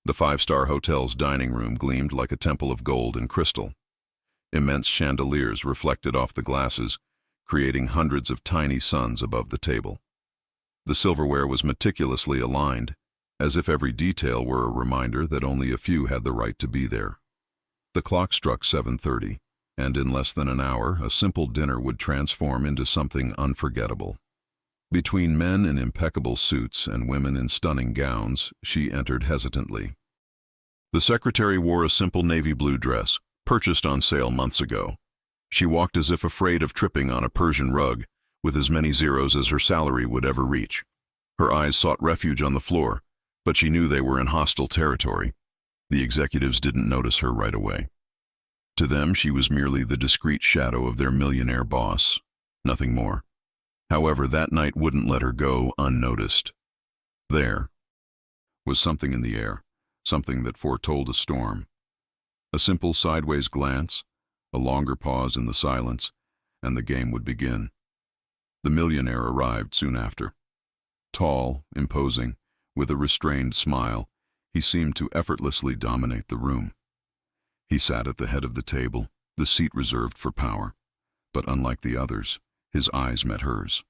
The five-star hotel's dining room gleamed like a temple of gold and crystal. Immense chandeliers reflected off the glasses, creating hundreds of tiny suns above the table. The silverware was meticulously aligned, as if every detail were a reminder that only a few had the right to be there. The clock struck 7:30, and in less than an hour, a simple dinner would transform into something unforgettable. Between men in impeccable suits and women in stunning gowns, she entered hesitantly. The secretary wore a simple navy blue dress, purchased on sale months ago. She walked as if afraid of tripping on a Persian rug, with as many zeros as her salary would ever reach. Her eyes sought refuge on the floor, but she knew they were in hostile territory. The executives didn't notice her right away. To them, she was merely the discreet shadow of their millionaire boss, nothing more. However, that night wouldn't let her go unnoticed. There was something in the air, something that foretold a storm. A simple sideways glance, a longer pause in the silence, and the game would begin. The millionaire arrived soon after. Tall, imposing, with a restrained smile, he seemed to effortlessly dominate the room. He sat at the head of the table, the seat reserved for power. But unlike the others, his eyes met hers.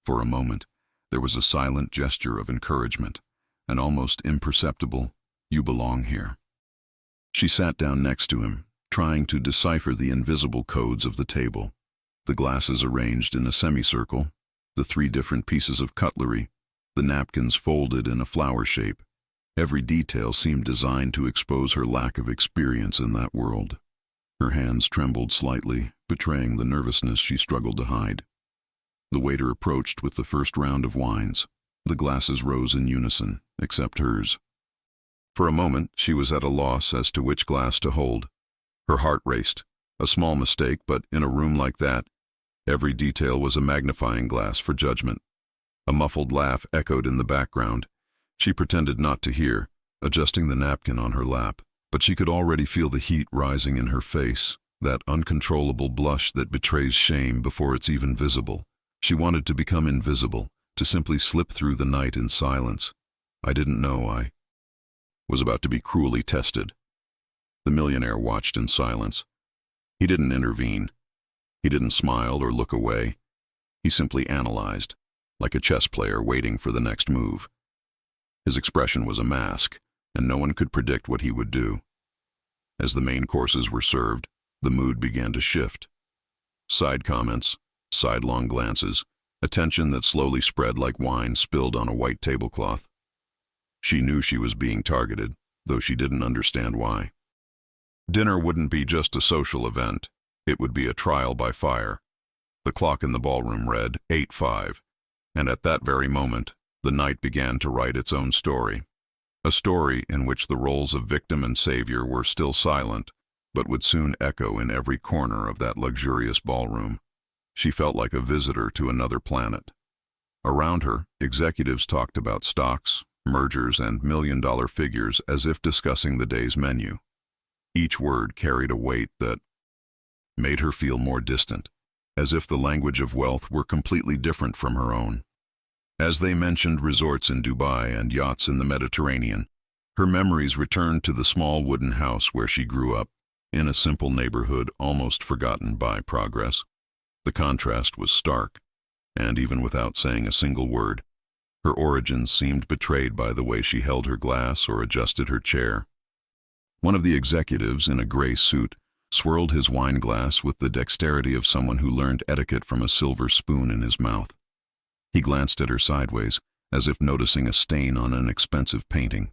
For a moment, there was a silent gesture of encouragement, an almost imperceptible, "You belong here." She sat down next to him, trying to decipher the invisible codes of the table. The glasses arranged in a semicircle, the three different pieces of cutlery, the napkins folded in a flower shape. Every detail seemed designed to expose her lack of experience in that world. Her hands trembled slightly, betraying the nervousness she struggled to hide. The waiter approached with the first round of wines. The glasses rose in unison, except hers. For a moment, she was at a loss as to which glass to hold. Her heart raced. A small mistake, but in a room like that, every detail was a magnifying glass for judgment. A muffled laugh echoed in the background. She pretended not to hear, adjusting the napkin on her lap, but she could already feel the heat rising in her face, that uncontrollable blush that betrays shame before it's even visible. She wanted to become invisible, to simply slip through the night in silence. I didn't know I was about to be cruelly tested. The millionaire watched in silence. He didn't intervene. He didn't smile or look away. He simply analyzed, like a chess player waiting for the next move. His expression was a mask, and no one could predict what he would do. As the main courses were served, the mood began to shift. Side comments, sidelong glances, attention that slowly spread like wine spilled on a white tablecloth. She knew she was being targeted, though she didn't understand why. Dinner wouldn't be just a social event. It would be a trial by fire. The clock in the ballroom read 8:05, and at that very moment, the night began to write its own story. A story in which the roles of victim and savior were still silent, but would soon echo in every corner of that luxurious ballroom. She felt like a visitor to another planet. Around her, executives talked about stocks, mergers, and million-dollar figures as if discussing the day's menu. Each word carried a weight that made her feel more distant, as if the language of wealth were completely different from her own. As they mentioned resorts in Dubai and yachts in the Mediterranean, her memories returned to the small wooden house where she grew up, in a simple neighborhood almost forgotten by progress. The contrast was stark, and even without saying a single word, her origins seemed betrayed by the way she held her glass or adjusted her chair. One of the executives, in a gray suit, swirled his wine glass with the dexterity of someone who learned etiquette from a silver spoon in his mouth. He glanced at her sideways, as if noticing a stain on an expensive painting.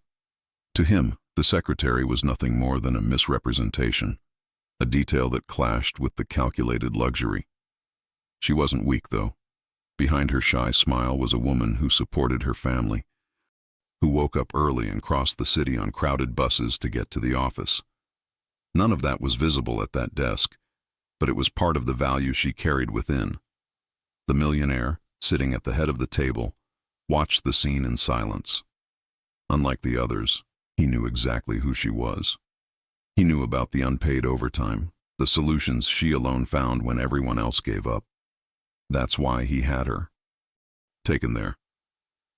To him, the secretary was nothing more than a misrepresentation, a detail that clashed with the calculated luxury. She wasn't weak, though. Behind her shy smile was a woman who supported her family, who woke up early and crossed the city on crowded buses to get to the office. None of that was visible at that desk, but it was part of the value she carried within. The millionaire, sitting at the head of the table, watched the scene in silence. Unlike the others, he knew exactly who she was. He knew about the unpaid overtime, the solutions she alone found when everyone else gave up. That's why he had her taken there.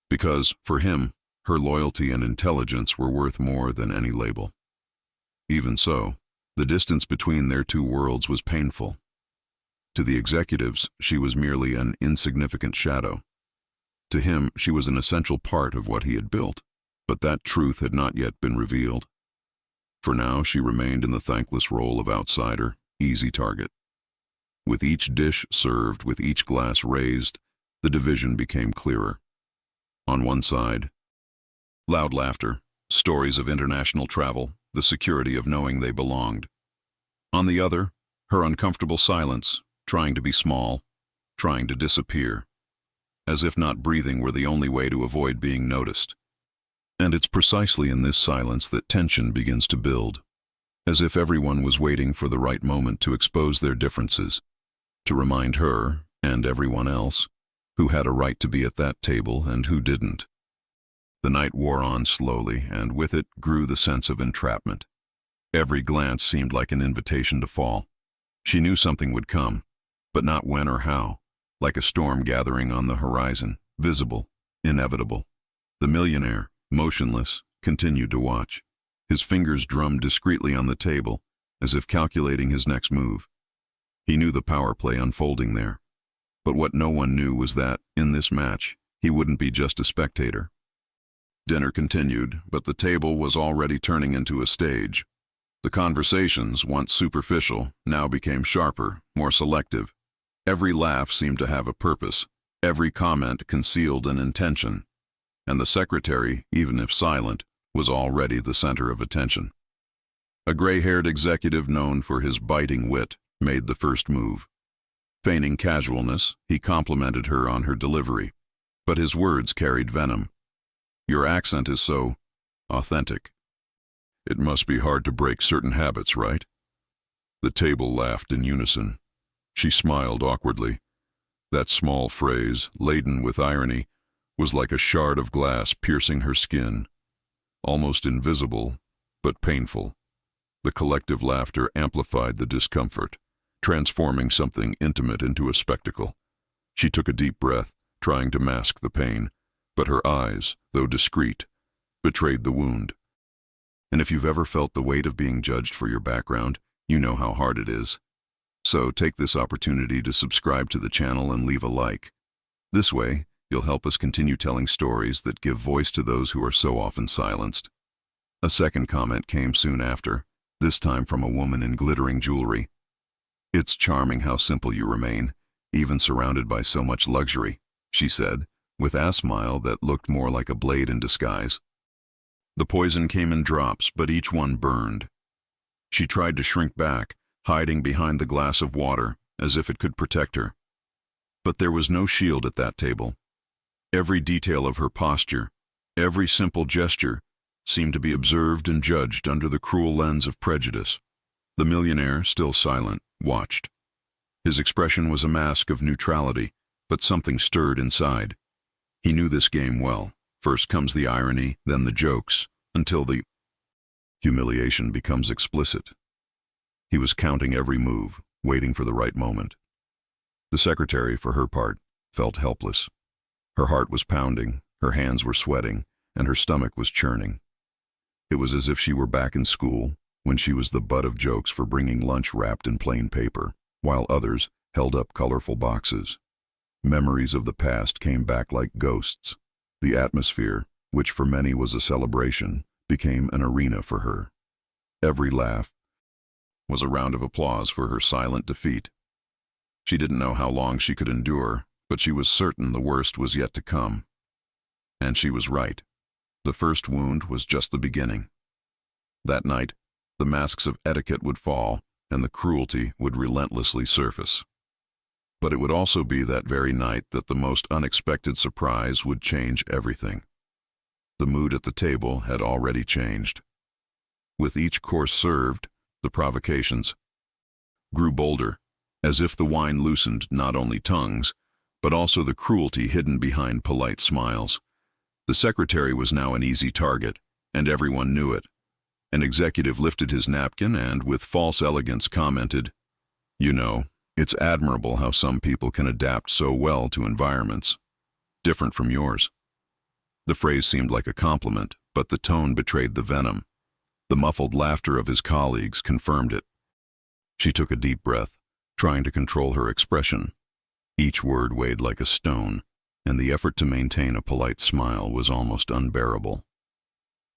Because, for him, Her loyalty and intelligence were worth more than any label. Even so, the distance between their two worlds was painful. To the executives, she was merely an insignificant shadow. To him, she was an essential part of what he had built, but that truth had not yet been revealed. For now, she remained in the thankless role of outsider, easy target. With each dish served, with each glass raised, the division became clearer. On one side, loud laughter, stories of international travel, the security of knowing they belonged. On the other, her uncomfortable silence, trying to be small, trying to disappear, as if not breathing were the only way to avoid being noticed. And it's precisely in this silence that tension begins to build, as if everyone was waiting for the right moment to expose their differences, to remind her, and everyone else, who had a right to be at that table and who didn't. The night wore on slowly, and with it grew the sense of entrapment. Every glance seemed like an invitation to fall. She knew something would come, but not when or how, like a storm gathering on the horizon, visible, inevitable. The millionaire, motionless, continued to watch. His fingers drummed discreetly on the table, as if calculating his next move. He knew the power play unfolding there. But what no one knew was that, in this match, he wouldn't be just a spectator. Dinner continued, but the table was already turning into a stage. The conversations, once superficial, now became sharper, more selective. Every laugh seemed to have a purpose. Every comment concealed an intention. And the secretary, even if silent, was already the center of attention. A gray-haired executive known for his biting wit made the first move. Feigning casualness, he complimented her on her delivery, but his words carried venom. "Your accent is so authentic. It must be hard to break certain habits, right?" The table laughed in unison. She smiled awkwardly. That small phrase, laden with irony, was like a shard of glass piercing her skin. Almost invisible, but painful. The collective laughter amplified the discomfort, transforming something intimate into a spectacle. She took a deep breath, trying to mask the pain, but her eyes, though discreet, betrayed the wound. And if you've ever felt the weight of being judged for your background, you know how hard it is. So take this opportunity to subscribe to the channel and leave a like. This way, you'll help us continue telling stories that give voice to those who are so often silenced. A second comment came soon after, this time from a woman in glittering jewelry. "It's charming how simple you remain, even surrounded by so much luxury," she said, with a smile that looked more like a blade in disguise. The poison came in drops, but each one burned. She tried to shrink back, hiding behind the glass of water, as if it could protect her. But there was no shield at that table. Every detail of her posture, every simple gesture, seemed to be observed and judged under the cruel lens of prejudice. The millionaire, still silent, watched. His expression was a mask of neutrality, but something stirred inside. He knew this game well. First comes the irony, then the jokes, until the humiliation becomes explicit. He was counting every move, waiting for the right moment. The secretary, for her part, felt helpless. Her heart was pounding, her hands were sweating, and her stomach was churning. It was as if she were back in school, when she was the butt of jokes for bringing lunch wrapped in plain paper, while others held up colorful boxes. Memories of the past came back like ghosts. The atmosphere, which for many was a celebration, became an arena for her. Every laugh was a round of applause for her silent defeat. She didn't know how long she could endure, but she was certain the worst was yet to come. And she was right. The first wound was just the beginning. That night, the masks of etiquette would fall, and the cruelty would relentlessly surface. But it would also be that very night that the most unexpected surprise would change everything. The mood at the table had already changed. With each course served, the provocations grew bolder, as if the wine loosened not only tongues, but also the cruelty hidden behind polite smiles. The secretary was now an easy target, and everyone knew it. An executive lifted his napkin and, with false elegance, commented, "You know, it's admirable how some people can adapt so well to environments different from yours." The phrase seemed like a compliment, but the tone betrayed the venom. The muffled laughter of his colleagues confirmed it. She took a deep breath, trying to control her expression. Each word weighed like a stone, and the effort to maintain a polite smile was almost unbearable.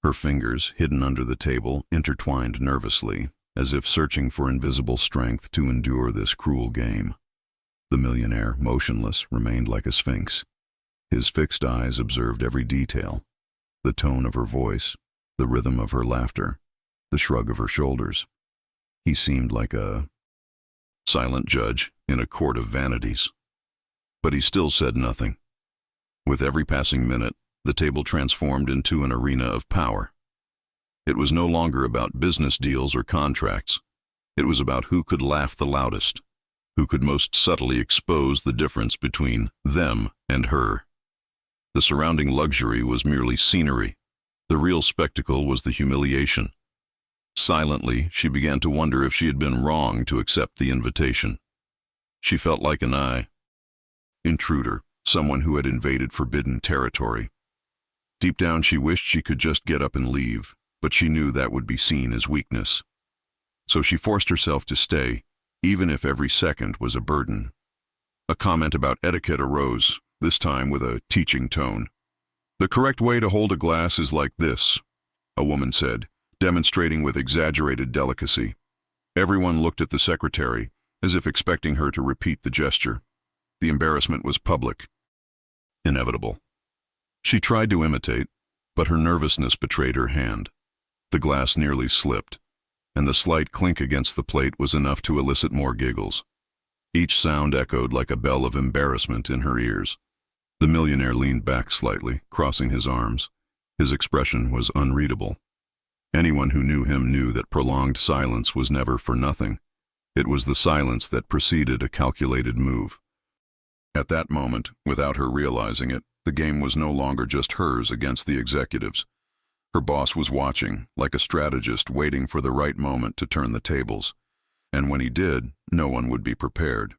Her fingers, hidden under the table, intertwined nervously, as if searching for invisible strength to endure this cruel game. The millionaire, motionless, remained like a sphinx. His fixed eyes observed every detail: the tone of her voice, the rhythm of her laughter, the shrug of her shoulders. He seemed like a silent judge in a court of vanities. But he still said nothing. With every passing minute, the table transformed into an arena of power. It was no longer about business deals or contracts. It was about who could laugh the loudest, who could most subtly expose the difference between them and her. The surrounding luxury was merely scenery. The real spectacle was the humiliation. Silently, she began to wonder if she had been wrong to accept the invitation. She felt like an intruder, someone who had invaded forbidden territory. Deep down, she wished she could just get up and leave, but she knew that would be seen as weakness. So she forced herself to stay, even if every second was a burden. A comment about etiquette arose, this time with a teaching tone. "The correct way to hold a glass is like this," a woman said, demonstrating with exaggerated delicacy. Everyone looked at the secretary, as if expecting her to repeat the gesture. The embarrassment was public, inevitable. She tried to imitate, but her nervousness betrayed her hand. The glass nearly slipped, and the slight clink against the plate was enough to elicit more giggles. Each sound echoed like a bell of embarrassment in her ears. The millionaire leaned back slightly, crossing his arms. His expression was unreadable. Anyone who knew him knew that prolonged silence was never for nothing. It was the silence that preceded a calculated move. At that moment, without her realizing it, the game was no longer just hers against the executives. Her boss was watching, like a strategist waiting for the right moment to turn the tables. And when he did, no one would be prepared.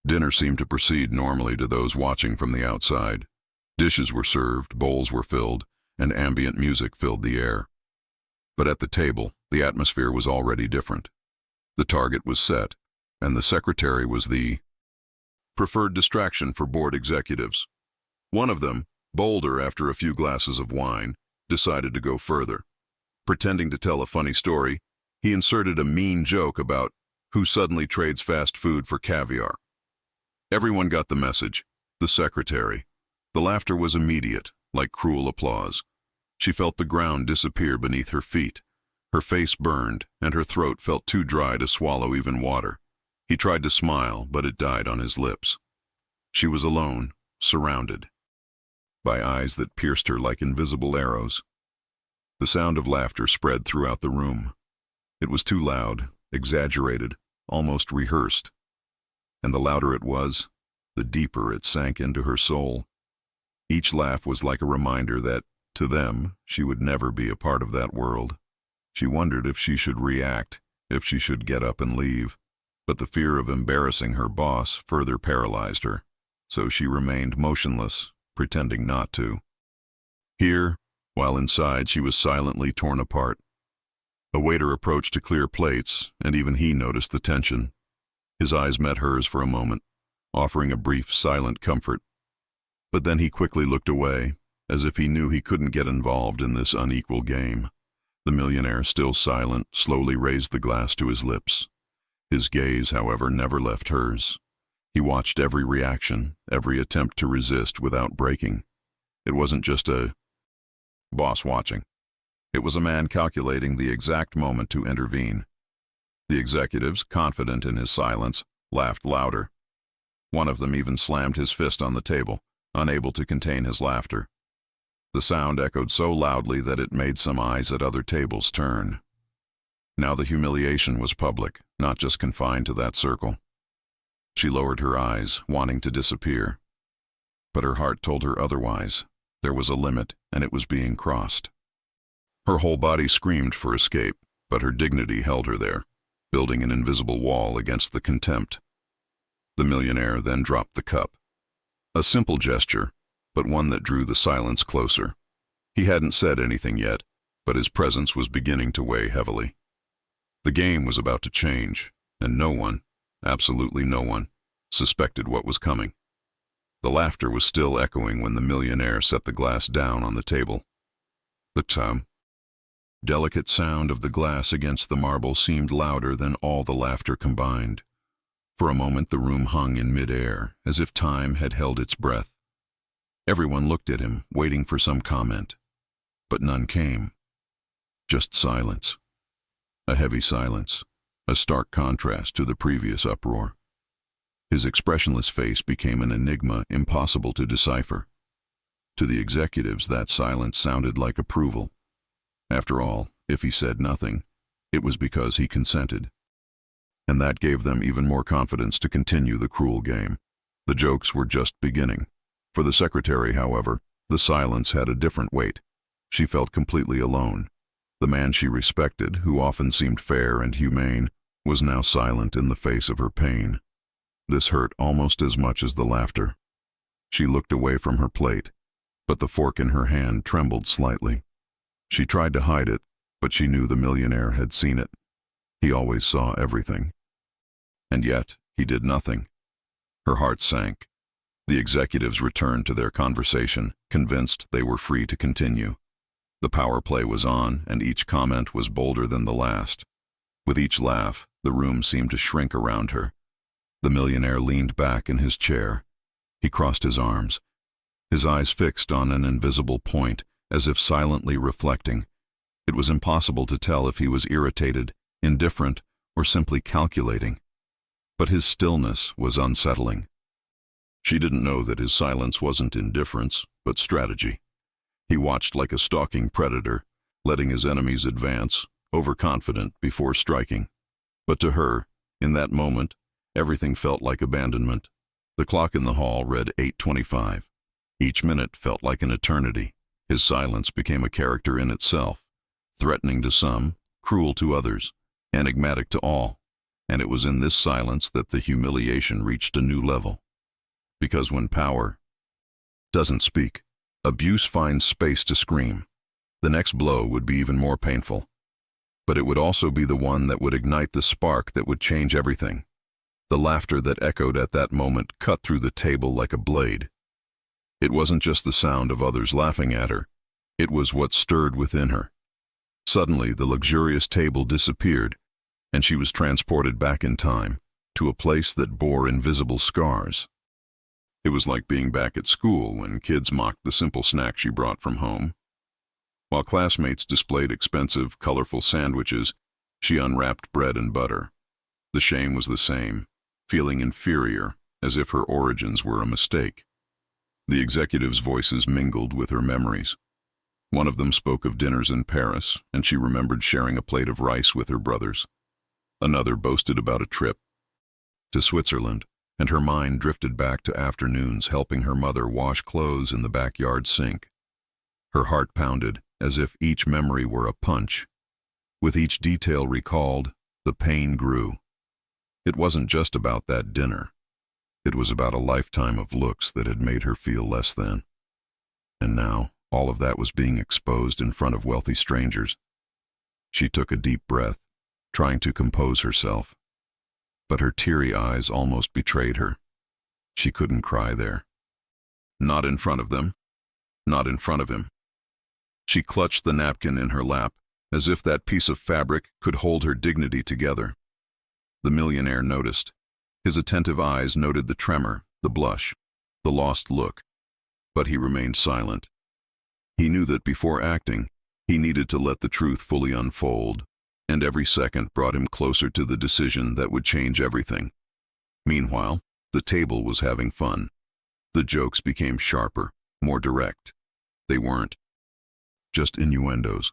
Dinner seemed to proceed normally to those watching from the outside. Dishes were served, bowls were filled, and ambient music filled the air. But at the table, the atmosphere was already different. The target was set, and the secretary was the preferred distraction for board executives. One of them, bolder after a few glasses of wine, decided to go further. Pretending to tell a funny story, he inserted a mean joke about who suddenly trades fast food for caviar. Everyone got the message. The secretary. The laughter was immediate, like cruel applause. She felt the ground disappear beneath her feet. Her face burned, and her throat felt too dry to swallow even water. He tried to smile, but it died on his lips. She was alone, surrounded by eyes that pierced her like invisible arrows. The sound of laughter spread throughout the room. It was too loud, exaggerated, almost rehearsed. And the louder it was, the deeper it sank into her soul. Each laugh was like a reminder that, to them, she would never be a part of that world. She wondered if she should react, if she should get up and leave. But the fear of embarrassing her boss further paralyzed her, so she remained motionless, pretending not to. Here, while inside, she was silently torn apart. A waiter approached to clear plates, and even he noticed the tension. His eyes met hers for a moment, offering a brief, silent comfort. But then he quickly looked away, as if he knew he couldn't get involved in this unequal game. The millionaire, still silent, slowly raised the glass to his lips. His gaze, however, never left hers. He watched every reaction, every attempt to resist without breaking. It wasn't just a boss watching. It was a man calculating the exact moment to intervene. The executives, confident in his silence, laughed louder. One of them even slammed his fist on the table, unable to contain his laughter. The sound echoed so loudly that it made some eyes at other tables turn. Now the humiliation was public, not just confined to that circle. She lowered her eyes, wanting to disappear. But her heart told her otherwise. There was a limit, and it was being crossed. Her whole body screamed for escape, but her dignity held her there, building an invisible wall against the contempt. The millionaire then dropped the cup. A simple gesture, but one that drew the silence closer. He hadn't said anything yet, but his presence was beginning to weigh heavily. The game was about to change, and no one, absolutely no one, suspected what was coming. The laughter was still echoing when the millionaire set the glass down on the table. The delicate sound of the glass against the marble seemed louder than all the laughter combined. For a moment the room hung in mid-air, as if time had held its breath. Everyone looked at him, waiting for some comment. But none came. Just silence. A heavy silence, a stark contrast to the previous uproar. His expressionless face became an enigma impossible to decipher. To the executives, that silence sounded like approval. After all, if he said nothing, it was because he consented. And that gave them even more confidence to continue the cruel game. The jokes were just beginning. For the secretary, however, the silence had a different weight. She felt completely alone. The man she respected, who often seemed fair and humane, was now silent in the face of her pain. This hurt almost as much as the laughter. She looked away from her plate, but the fork in her hand trembled slightly. She tried to hide it, but she knew the millionaire had seen it. He always saw everything. And yet, he did nothing. Her heart sank. The executives returned to their conversation, convinced they were free to continue. The power play was on, and each comment was bolder than the last. With each laugh, the room seemed to shrink around her. The millionaire leaned back in his chair. He crossed his arms, his eyes fixed on an invisible point, as if silently reflecting. It was impossible to tell if he was irritated, indifferent, or simply calculating. But his stillness was unsettling. She didn't know that his silence wasn't indifference, but strategy. He watched like a stalking predator, letting his enemies advance, overconfident before striking. But to her, in that moment, everything felt like abandonment. The clock in the hall read 8:25. Each minute felt like an eternity. His silence became a character in itself, threatening to some, cruel to others, enigmatic to all. And it was in this silence that the humiliation reached a new level. Because when power doesn't speak, abuse finds space to scream. The next blow would be even more painful. But it would also be the one that would ignite the spark that would change everything. The laughter that echoed at that moment cut through the table like a blade. It wasn't just the sound of others laughing at her. It was what stirred within her. Suddenly, the luxurious table disappeared, and she was transported back in time to a place that bore invisible scars. It was like being back at school when kids mocked the simple snack she brought from home. While classmates displayed expensive, colorful sandwiches, she unwrapped bread and butter. The shame was the same, feeling inferior, as if her origins were a mistake. The executives' voices mingled with her memories. One of them spoke of dinners in Paris, and she remembered sharing a plate of rice with her brothers. Another boasted about a trip to Switzerland, and her mind drifted back to afternoons helping her mother wash clothes in the backyard sink. Her heart pounded, as if each memory were a punch. With each detail recalled, the pain grew. It wasn't just about that dinner. It was about a lifetime of looks that had made her feel less than. And now, all of that was being exposed in front of wealthy strangers. She took a deep breath, trying to compose herself. But her teary eyes almost betrayed her. She couldn't cry there. Not in front of them. Not in front of him. She clutched the napkin in her lap, as if that piece of fabric could hold her dignity together. The millionaire noticed. His attentive eyes noted the tremor, the blush, the lost look. But he remained silent. He knew that before acting, he needed to let the truth fully unfold, and every second brought him closer to the decision that would change everything. Meanwhile, the table was having fun. The jokes became sharper, more direct. They weren't just innuendos.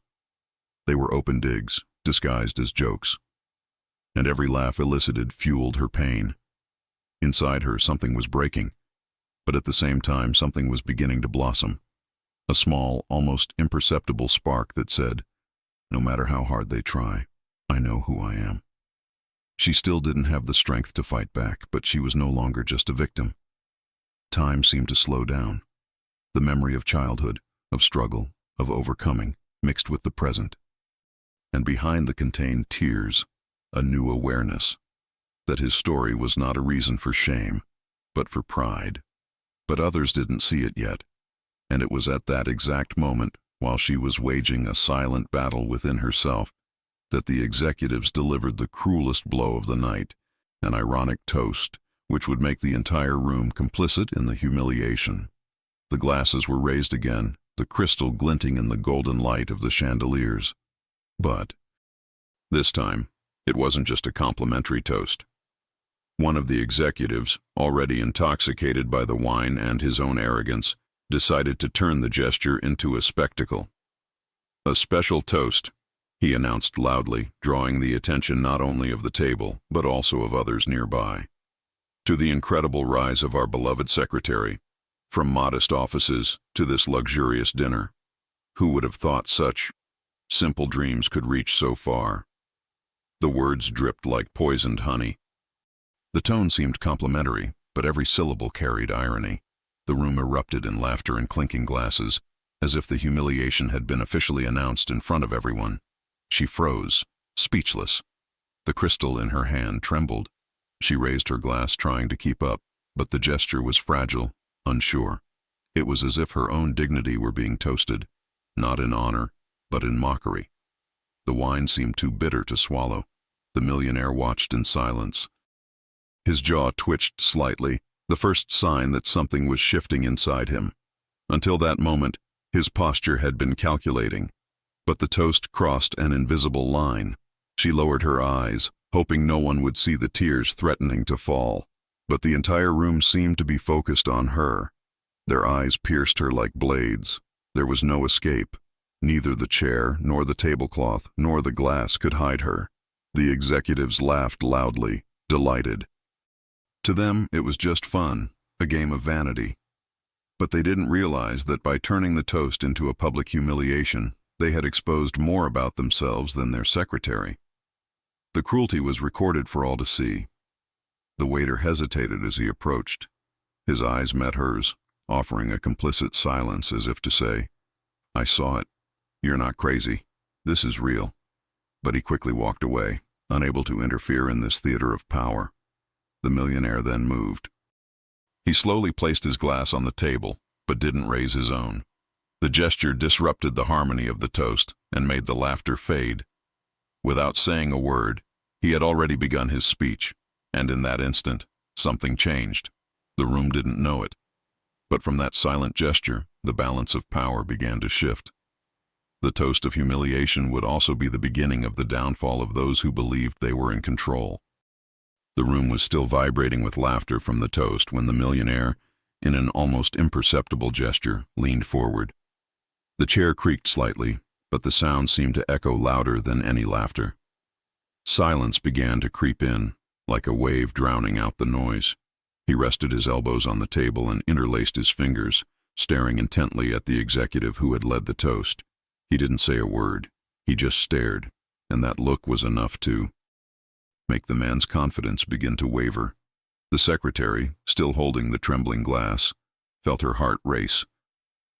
They were open digs, disguised as jokes. And every laugh elicited fueled her pain. Inside her, something was breaking, but at the same time, something was beginning to blossom. A small, almost imperceptible spark that said, "No matter how hard they try, I know who I am." She still didn't have the strength to fight back, but she was no longer just a victim. Time seemed to slow down. The memory of childhood, of struggle, of overcoming, mixed with the present. And behind the contained tears, a new awareness. That his story was not a reason for shame, but for pride. But others didn't see it yet. And it was at that exact moment, while she was waging a silent battle within herself, that the executives delivered the cruelest blow of the night, an ironic toast, which would make the entire room complicit in the humiliation. The glasses were raised again, the crystal glinting in the golden light of the chandeliers. But this time, it wasn't just a complimentary toast. One of the executives, already intoxicated by the wine and his own arrogance, decided to turn the gesture into a spectacle. "A special toast," he announced loudly, drawing the attention not only of the table, but also of others nearby. "To the incredible rise of our beloved secretary, from modest offices to this luxurious dinner. Who would have thought such simple dreams could reach so far?" The words dripped like poisoned honey. The tone seemed complimentary, but every syllable carried irony. The room erupted in laughter and clinking glasses, as if the humiliation had been officially announced in front of everyone. She froze, speechless. The crystal in her hand trembled. She raised her glass, trying to keep up, but the gesture was fragile, unsure. It was as if her own dignity were being toasted, not in honor, but in mockery. The wine seemed too bitter to swallow. The millionaire watched in silence. His jaw twitched slightly, the first sign that something was shifting inside him. Until that moment, his posture had been calculating. But the toast crossed an invisible line. She lowered her eyes, hoping no one would see the tears threatening to fall. But the entire room seemed to be focused on her. Their eyes pierced her like blades. There was no escape. Neither the chair, nor the tablecloth, nor the glass could hide her. The executives laughed loudly, delighted. To them, it was just fun, a game of vanity. But they didn't realize that by turning the toast into a public humiliation, they had exposed more about themselves than their secretary. The cruelty was recorded for all to see. The waiter hesitated as he approached. His eyes met hers, offering a complicit silence as if to say, "I saw it. You're not crazy. This is real." But he quickly walked away, unable to interfere in this theater of power. The millionaire then moved. He slowly placed his glass on the table, but didn't raise his own. The gesture disrupted the harmony of the toast and made the laughter fade. Without saying a word, he had already begun his speech, and in that instant, something changed. The room didn't know it. But from that silent gesture, the balance of power began to shift. The toast of humiliation would also be the beginning of the downfall of those who believed they were in control. The room was still vibrating with laughter from the toast when the millionaire, in an almost imperceptible gesture, leaned forward. The chair creaked slightly, but the sound seemed to echo louder than any laughter. Silence began to creep in, like a wave drowning out the noise. He rested his elbows on the table and interlaced his fingers, staring intently at the executive who had led the toast. He didn't say a word. He just stared, and that look was enough to make the man's confidence begin to waver. The secretary, still holding the trembling glass, felt her heart race.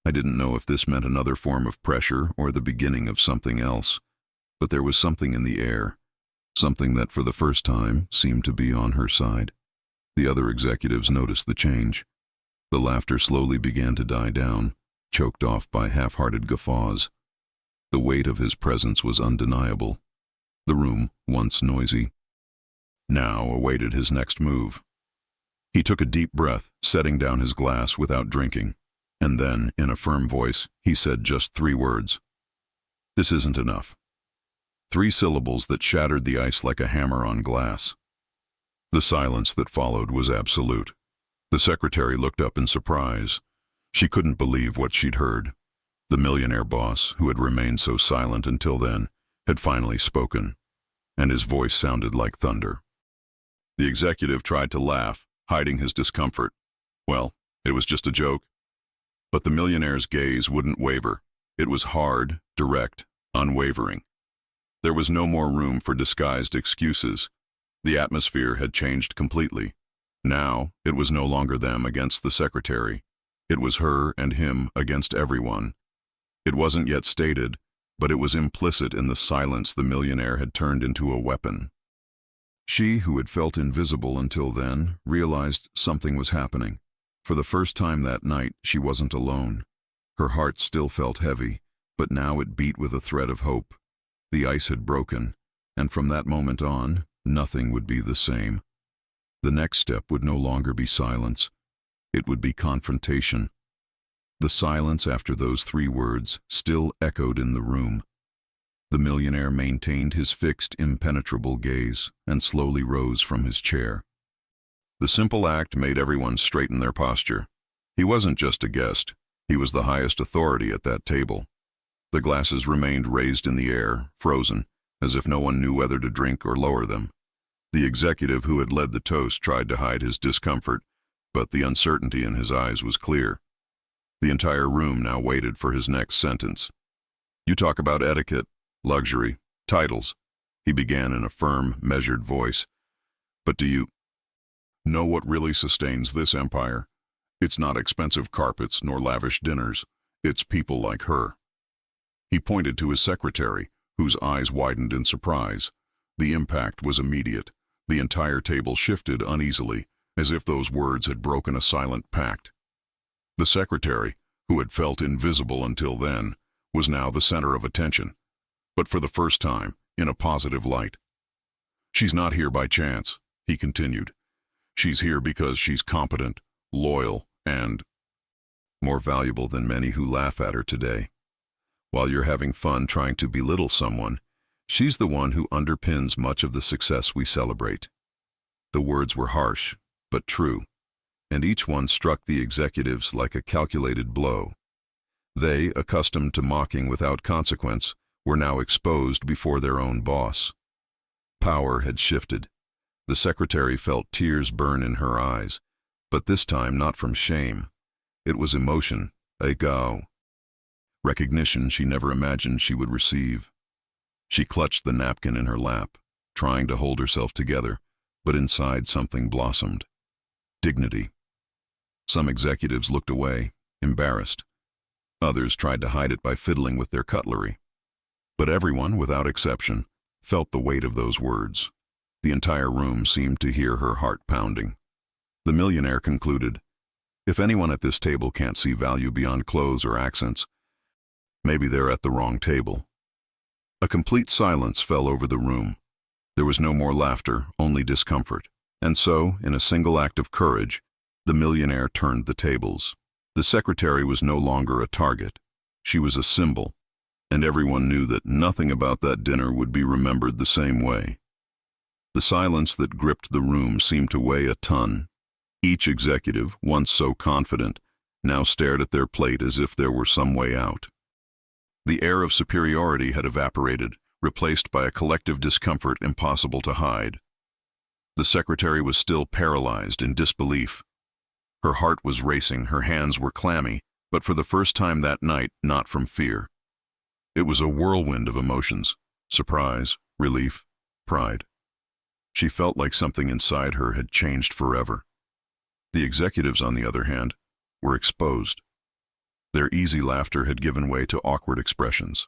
I didn't know if this meant another form of pressure or the beginning of something else, but there was something in the air, something that for the first time seemed to be on her side. The other executives noticed the change. The laughter slowly began to die down, choked off by half-hearted guffaws. The weight of his presence was undeniable. The room, once noisy, now awaited his next move. He took a deep breath, setting down his glass without drinking, and then, in a firm voice, he said just 3 words. "This isn't enough." 3 syllables that shattered the ice like a hammer on glass. The silence that followed was absolute. The secretary looked up in surprise. She couldn't believe what she'd heard. The millionaire boss, who had remained so silent until then, had finally spoken, and his voice sounded like thunder. The executive tried to laugh, hiding his discomfort. Well, it was just a joke. But the millionaire's gaze wouldn't waver. It was hard, direct, unwavering. There was no more room for disguised excuses. The atmosphere had changed completely. Now, it was no longer them against the secretary. It was her and him against everyone. It wasn't yet stated, but it was implicit in the silence the millionaire had turned into a weapon. She, who had felt invisible until then, realized something was happening. For the first time that night, she wasn't alone. Her heart still felt heavy, but now it beat with a thread of hope. The ice had broken, and from that moment on, nothing would be the same. The next step would no longer be silence. It would be confrontation. The silence after those 3 words still echoed in the room. The millionaire maintained his fixed, impenetrable gaze and slowly rose from his chair. The simple act made everyone straighten their posture. He wasn't just a guest. He was the highest authority at that table. The glasses remained raised in the air, frozen, as if no one knew whether to drink or lower them. The executive who had led the toast tried to hide his discomfort, but the uncertainty in his eyes was clear. The entire room now waited for his next sentence. "You talk about etiquette, luxury, titles," he began in a firm, measured voice. "But do you know what really sustains this empire? It's not expensive carpets nor lavish dinners. It's people like her." He pointed to his secretary, whose eyes widened in surprise. The impact was immediate. The entire table shifted uneasily, as if those words had broken a silent pact. The secretary, who had felt invisible until then, was now the center of attention, but for the first time, in a positive light. "She's not here by chance," he continued. "She's here because she's competent, loyal, and more valuable than many who laugh at her today. While you're having fun trying to belittle someone, she's the one who underpins much of the success we celebrate." The words were harsh, but true, and each one struck the executives like a calculated blow. They, accustomed to mocking without consequence, were now exposed before their own boss. Power had shifted. The secretary felt tears burn in her eyes, but this time not from shame. It was emotion, a gao. Recognition she never imagined she would receive. She clutched the napkin in her lap, trying to hold herself together, but inside something blossomed. Dignity. Some executives looked away, embarrassed. Others tried to hide it by fiddling with their cutlery. But everyone, without exception, felt the weight of those words. The entire room seemed to hear her heart pounding. The millionaire concluded, "If anyone at this table can't see value beyond clothes or accents, maybe they're at the wrong table." A complete silence fell over the room. There was no more laughter, only discomfort. And so, in a single act of courage, the millionaire turned the tables. The secretary was no longer a target. She was a symbol, and everyone knew that nothing about that dinner would be remembered the same way. The silence that gripped the room seemed to weigh a ton. Each executive, once so confident, now stared at their plate as if there were some way out. The air of superiority had evaporated, replaced by a collective discomfort impossible to hide. The secretary was still paralyzed in disbelief. Her heart was racing, her hands were clammy, but for the first time that night, not from fear. It was a whirlwind of emotions: surprise, relief, pride. She felt like something inside her had changed forever. The executives, on the other hand, were exposed. Their easy laughter had given way to awkward expressions.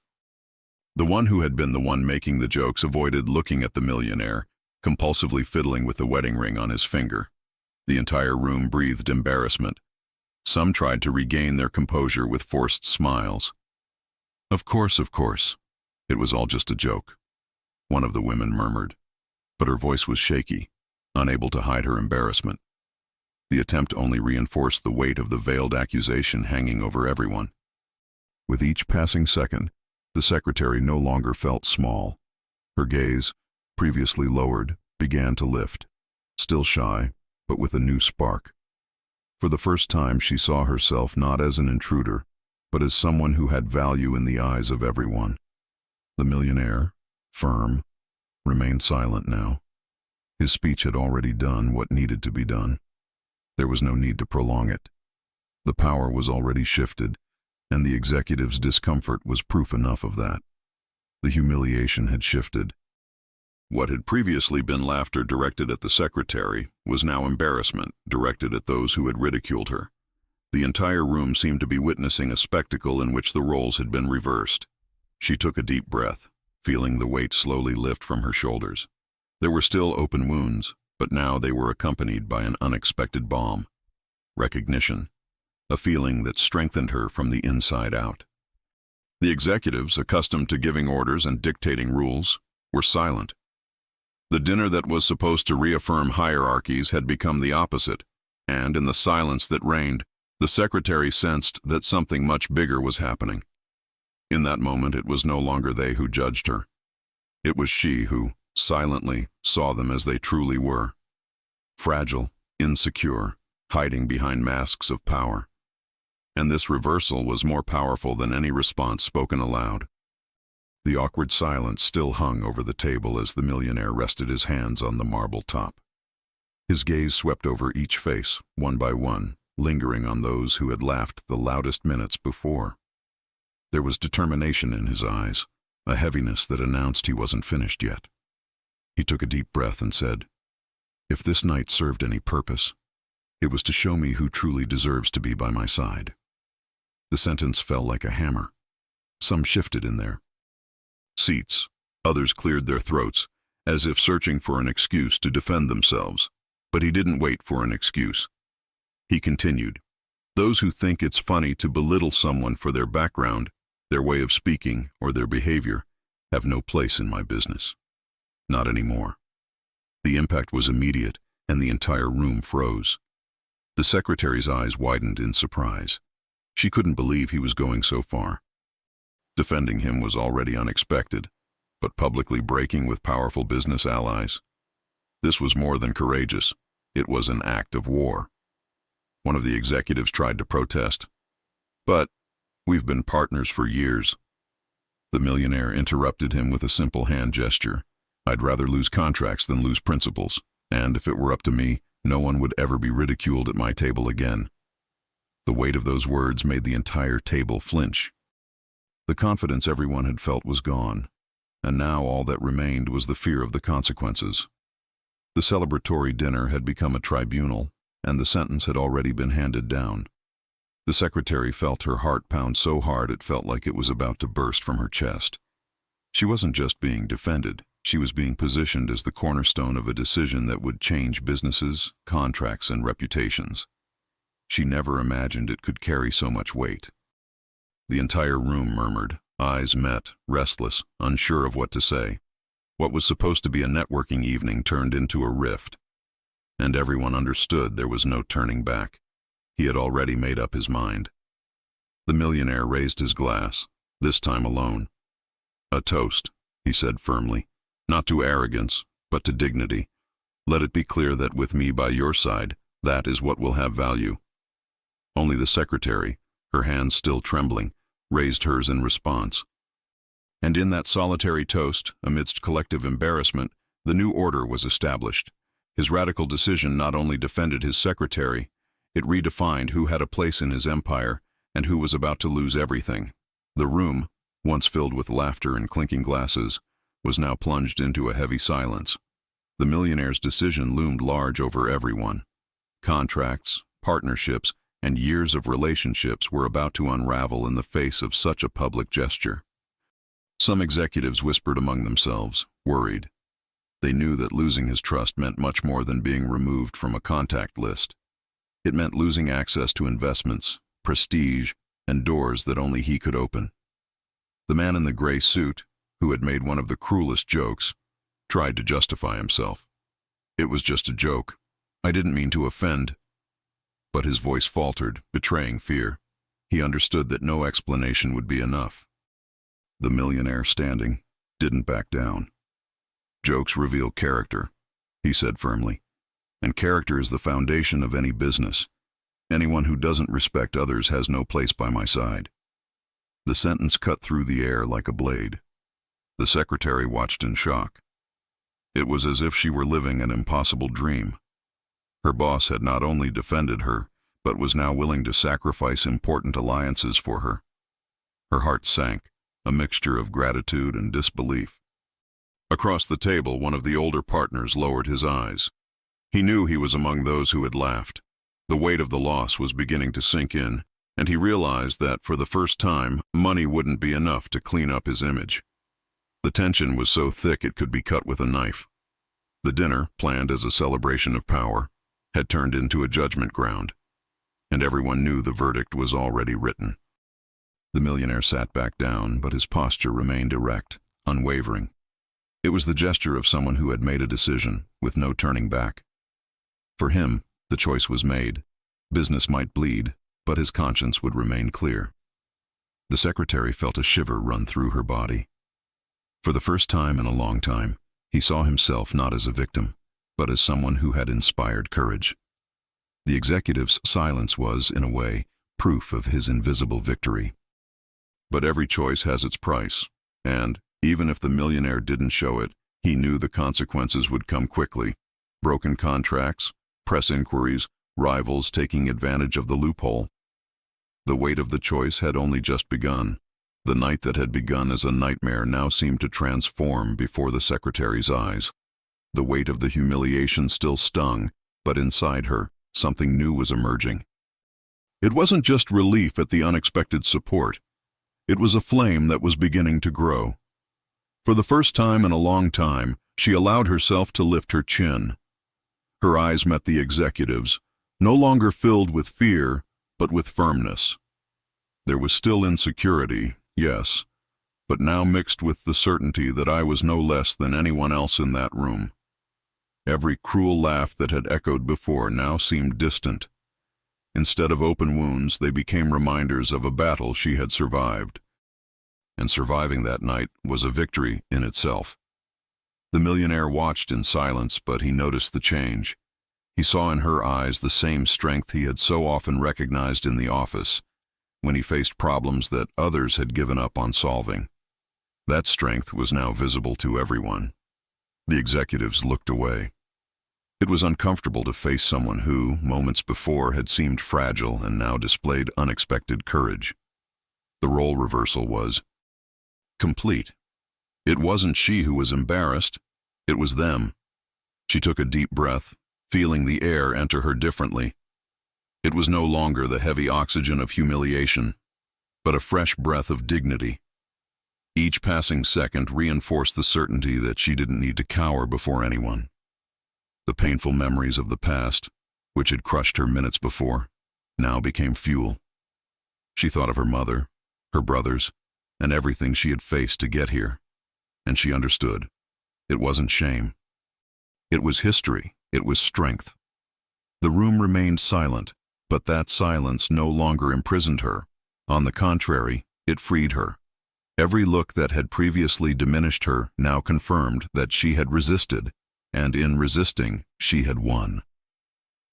The one who had been the one making the jokes avoided looking at the millionaire, compulsively fiddling with the wedding ring on his finger. The entire room breathed embarrassment. Some tried to regain their composure with forced smiles. Of course. It was all just a joke," one of the women murmured, but her voice was shaky, unable to hide her embarrassment. The attempt only reinforced the weight of the veiled accusation hanging over everyone. With each passing second, the secretary no longer felt small. Her gaze, previously lowered, began to lift, still shy, but with a new spark. For the first time, she saw herself not as an intruder, but as someone who had value in the eyes of everyone. The millionaire, firm, remained silent now. His speech had already done what needed to be done. There was no need to prolong it. The power was already shifted, and the executive's discomfort was proof enough of that. The humiliation had shifted. What had previously been laughter directed at the secretary was now embarrassment directed at those who had ridiculed her. The entire room seemed to be witnessing a spectacle in which the roles had been reversed. She took a deep breath, feeling the weight slowly lift from her shoulders. There were still open wounds, but now they were accompanied by an unexpected balm. Recognition, a feeling that strengthened her from the inside out. The executives, accustomed to giving orders and dictating rules, were silent. The dinner that was supposed to reaffirm hierarchies had become the opposite, and in the silence that reigned, the secretary sensed that something much bigger was happening. In that moment, it was no longer they who judged her. It was she who, silently, saw them as they truly were. Fragile, insecure, hiding behind masks of power. And this reversal was more powerful than any response spoken aloud. The awkward silence still hung over the table as the millionaire rested his hands on the marble top. His gaze swept over each face, one by one, lingering on those who had laughed the loudest minutes before. There was determination in his eyes, a heaviness that announced he wasn't finished yet. He took a deep breath and said, "If this night served any purpose, it was to show me who truly deserves to be by my side." The sentence fell like a hammer. Some shifted in their seats. Others cleared their throats, as if searching for an excuse to defend themselves. But he didn't wait for an excuse. He continued, "Those who think it's funny to belittle someone for their background, their way of speaking, or their behavior, have no place in my business. Not anymore." The impact was immediate, and the entire room froze. The secretary's eyes widened in surprise. She couldn't believe he was going so far. Defending him was already unexpected, but publicly breaking with powerful business allies? This was more than courageous. It was an act of war. One of the executives tried to protest. "But we've been partners for years." The millionaire interrupted him with a simple hand gesture. "I'd rather lose contracts than lose principles, and if it were up to me, no one would ever be ridiculed at my table again." The weight of those words made the entire table flinch. The confidence everyone had felt was gone, and now all that remained was the fear of the consequences. The celebratory dinner had become a tribunal, and the sentence had already been handed down. The secretary felt her heart pound so hard it felt like it was about to burst from her chest. She wasn't just being defended, she was being positioned as the cornerstone of a decision that would change businesses, contracts, and reputations. She never imagined it could carry so much weight. The entire room murmured, eyes met, restless, unsure of what to say. What was supposed to be a networking evening turned into a rift. And everyone understood there was no turning back. He had already made up his mind. The millionaire raised his glass, this time alone. "A toast," he said firmly, "not to arrogance, but to dignity. Let it be clear that with me by your side, that is what will have value." Only the secretary, her hands still trembling, raised hers in response. And in that solitary toast, amidst collective embarrassment, the new order was established. His radical decision not only defended his secretary, it redefined who had a place in his empire and who was about to lose everything. The room, once filled with laughter and clinking glasses, was now plunged into a heavy silence. The millionaire's decision loomed large over everyone. Contracts, partnerships, and years of relationships were about to unravel in the face of such a public gesture. Some executives whispered among themselves, worried. They knew that losing his trust meant much more than being removed from a contact list. It meant losing access to investments, prestige, and doors that only he could open. The man in the gray suit, who had made one of the cruelest jokes, tried to justify himself. "It was just a joke. I didn't mean to offend." But his voice faltered, betraying fear. He understood that no explanation would be enough. The millionaire, standing, didn't back down. "Jokes reveal character," he said firmly. "And character is the foundation of any business. Anyone who doesn't respect others has no place by my side." The sentence cut through the air like a blade. The secretary watched in shock. It was as if she were living an impossible dream. Her boss had not only defended her, but was now willing to sacrifice important alliances for her. Her heart sank, a mixture of gratitude and disbelief. Across the table, one of the older partners lowered his eyes. He knew he was among those who had laughed. The weight of the loss was beginning to sink in, and he realized that, for the first time, money wouldn't be enough to clean up his image. The tension was so thick it could be cut with a knife. The dinner, planned as a celebration of power, had turned into a judgment ground, and everyone knew the verdict was already written. The millionaire sat back down, but his posture remained erect, unwavering. It was the gesture of someone who had made a decision, with no turning back. For him, the choice was made. Business might bleed, but his conscience would remain clear. The secretary felt a shiver run through her body. For the first time in a long time, he saw himself not as a victim, but as someone who had inspired courage. The executive's silence was, in a way, proof of his invisible victory. But every choice has its price, and, even if the millionaire didn't show it, he knew the consequences would come quickly. Broken contracts, press inquiries, rivals taking advantage of the loophole. The weight of the choice had only just begun. The night that had begun as a nightmare now seemed to transform before the secretary's eyes. The weight of the humiliation still stung, but inside her, something new was emerging. It wasn't just relief at the unexpected support. It was a flame that was beginning to grow. For the first time in a long time, she allowed herself to lift her chin. Her eyes met the executive's, no longer filled with fear, but with firmness. There was still insecurity, yes, but now mixed with the certainty that I was no less than anyone else in that room. Every cruel laugh that had echoed before now seemed distant. Instead of open wounds, they became reminders of a battle she had survived. And surviving that night was a victory in itself. The millionaire watched in silence, but he noticed the change. He saw in her eyes the same strength he had so often recognized in the office, when he faced problems that others had given up on solving. That strength was now visible to everyone. The executives looked away. It was uncomfortable to face someone who, moments before, had seemed fragile and now displayed unexpected courage. The role reversal was complete. It wasn't she who was embarrassed, it was them. She took a deep breath, feeling the air enter her differently. It was no longer the heavy oxygen of humiliation, but a fresh breath of dignity. Each passing second reinforced the certainty that she didn't need to cower before anyone. The painful memories of the past, which had crushed her minutes before, now became fuel. She thought of her mother, her brothers, and everything she had faced to get here, and she understood. It wasn't shame. It was history. It was strength. The room remained silent, but that silence no longer imprisoned her. On the contrary, it freed her. Every look that had previously diminished her now confirmed that she had resisted, and in resisting, she had won.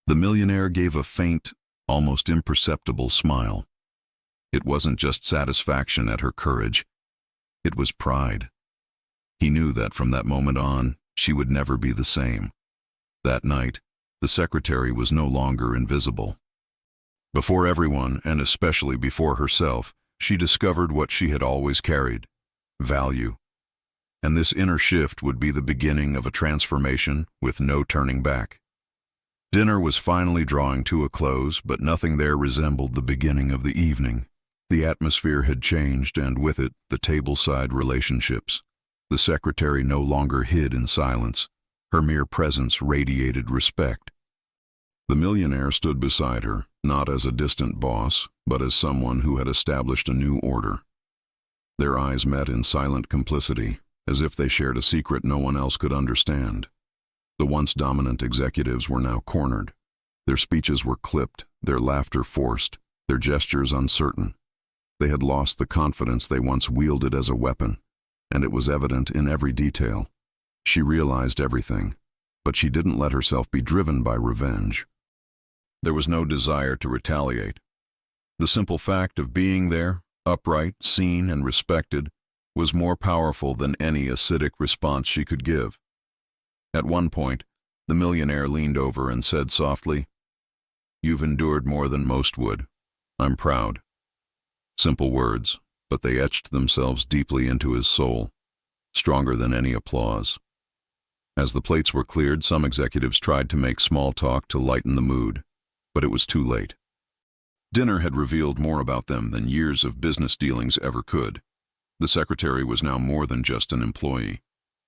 The millionaire gave a faint, almost imperceptible smile. It wasn't just satisfaction at her courage. It was pride. He knew that from that moment on, she would never be the same. That night, the secretary was no longer invisible. Before everyone, and especially before herself, she discovered what she had always carried: value. And this inner shift would be the beginning of a transformation with no turning back. Dinner was finally drawing to a close, but nothing there resembled the beginning of the evening. The atmosphere had changed, and with it, the tableside relationships. The secretary no longer hid in silence. Her mere presence radiated respect. The millionaire stood beside her, not as a distant boss, but as someone who had established a new order. Their eyes met in silent complicity, as if they shared a secret no one else could understand. The once dominant executives were now cornered. Their speeches were clipped, their laughter forced, their gestures uncertain. They had lost the confidence they once wielded as a weapon, and it was evident in every detail. She realized everything, but she didn't let herself be driven by revenge. There was no desire to retaliate. The simple fact of being there, upright, seen, and respected, was more powerful than any acidic response she could give. At one point, the millionaire leaned over and said softly, "You've endured more than most would. I'm proud." Simple words, but they etched themselves deeply into his soul, stronger than any applause. As the plates were cleared, some executives tried to make small talk to lighten the mood. But it was too late. Dinner had revealed more about them than years of business dealings ever could. The secretary was now more than just an employee.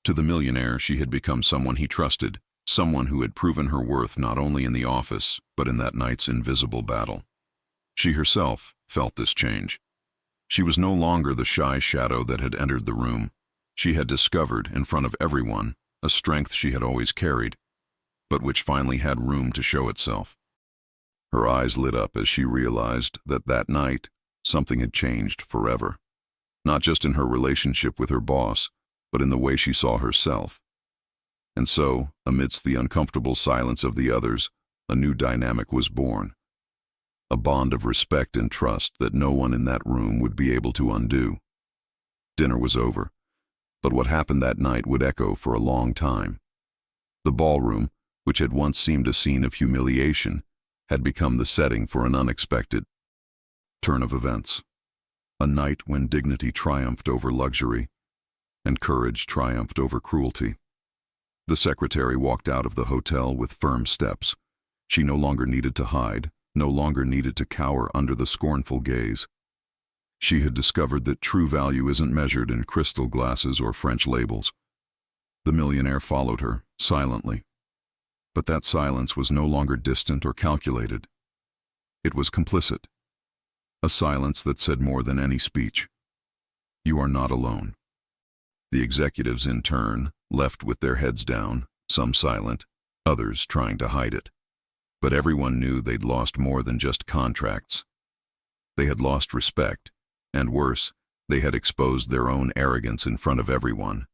To the millionaire, she had become someone he trusted, someone who had proven her worth not only in the office, but in that night's invisible battle. She herself felt this change. She was no longer the shy shadow that had entered the room. She had discovered, in front of everyone, a strength she had always carried, but which finally had room to show itself. Her eyes lit up as she realized that that night, something had changed forever. Not just in her relationship with her boss, but in the way she saw herself. And so, amidst the uncomfortable silence of the others, a new dynamic was born. A bond of respect and trust that no one in that room would be able to undo. Dinner was over, but what happened that night would echo for a long time. The ballroom, which had once seemed a scene of humiliation, had become the setting for an unexpected turn of events. A night when dignity triumphed over luxury, and courage triumphed over cruelty. The secretary walked out of the hotel with firm steps. She no longer needed to hide, no longer needed to cower under the scornful gaze. She had discovered that true value isn't measured in crystal glasses or French labels. The millionaire followed her, silently. But that silence was no longer distant or calculated. It was complicit. A silence that said more than any speech. You are not alone. The executives, in turn, left with their heads down, some silent, others trying to hide it. But everyone knew they'd lost more than just contracts. They had lost respect, and worse, they had exposed their own arrogance in front of everyone.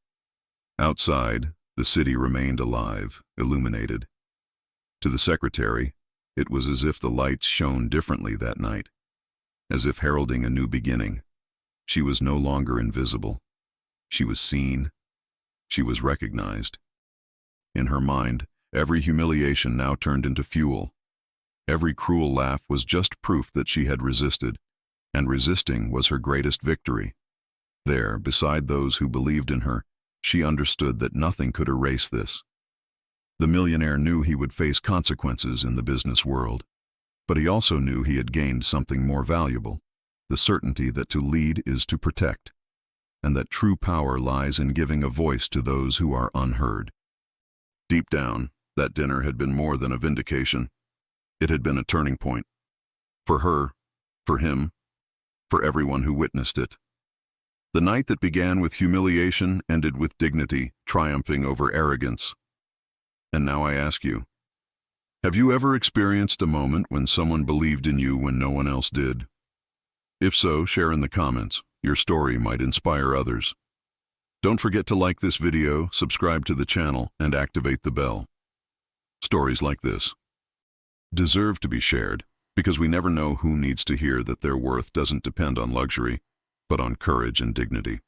Outside, the city remained alive, illuminated. To the secretary, it was as if the lights shone differently that night, as if heralding a new beginning. She was no longer invisible. She was seen. She was recognized. In her mind, every humiliation now turned into fuel. Every cruel laugh was just proof that she had resisted, and resisting was her greatest victory. There, beside those who believed in her, she understood that nothing could erase this. The millionaire knew he would face consequences in the business world, but he also knew he had gained something more valuable, the certainty that to lead is to protect, and that true power lies in giving a voice to those who are unheard. Deep down, that dinner had been more than a vindication. It had been a turning point. For her, for him, for everyone who witnessed it. The night that began with humiliation ended with dignity, triumphing over arrogance. And now I ask you, have you ever experienced a moment when someone believed in you when no one else did? If so, share in the comments. Your story might inspire others. Don't forget to like this video, subscribe to the channel, and activate the bell. Stories like this deserve to be shared, because we never know who needs to hear that their worth doesn't depend on luxury, but on courage and dignity.